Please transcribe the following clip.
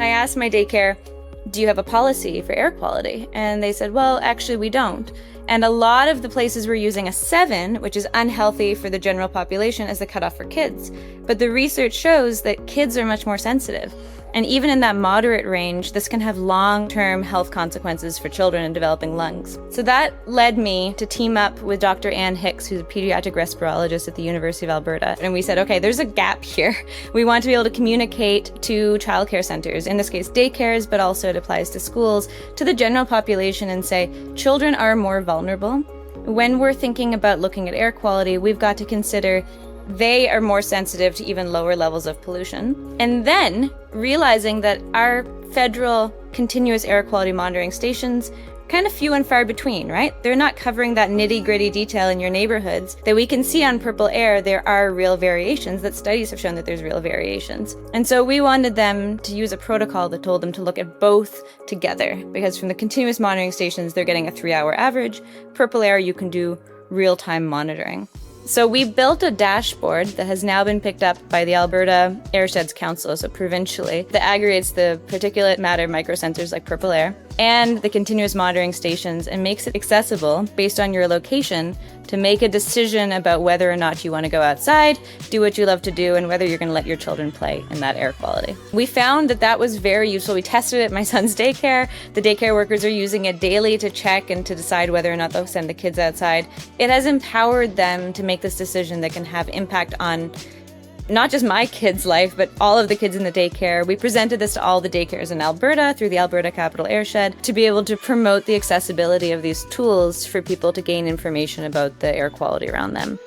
I asked my daycare, do you have a policy for air quality? And they said, well, actually, we don't. And a lot of the places were using a 7, which is unhealthy for the general population, as the cutoff for kids. But the research shows that kids are much more sensitive. And even in that moderate range, this can have long-term health consequences for children in developing lungs. So that led me to team up with Dr. Ann Hicks, who's a pediatric respirologist at the University of Alberta. And we said, okay, there's a gap here. We want to be able to communicate to childcare centers, in this case daycares, but also it applies to schools, to the general population, and say, children are more vulnerable. When we're thinking about looking at air quality, we've got to consider they are more sensitive to even lower levels of pollution. And then realizing that our federal continuous air quality monitoring stations kind of few and far between, right? They're not covering that nitty-gritty detail in your neighborhoods that we can see on Purple Air. There are real variations, that studies have shown that there's real variations. And so we wanted them to use a protocol that told them to look at both together, because from the continuous monitoring stations, they're getting a 3-hour average. Purple Air, you can do real-time monitoring. So we built a dashboard that has now been picked up by the Alberta Airsheds Council, so provincially, that aggregates the particulate matter microsensors like Purple Air and the continuous monitoring stations and makes it accessible based on your location to make a decision about whether or not you want to go outside, do what you love to do, and whether you're going to let your children play in that air quality. We found that that was very useful. We tested it at my son's daycare. The daycare workers are using it daily to check and to decide whether or not they'll send the kids outside. It has empowered them to make this decision that can have impact on not just my kid's life, but all of the kids in the daycare. We presented this to all the daycares in Alberta through the Alberta Capital Airshed to be able to promote the accessibility of these tools for people to gain information about the air quality around them.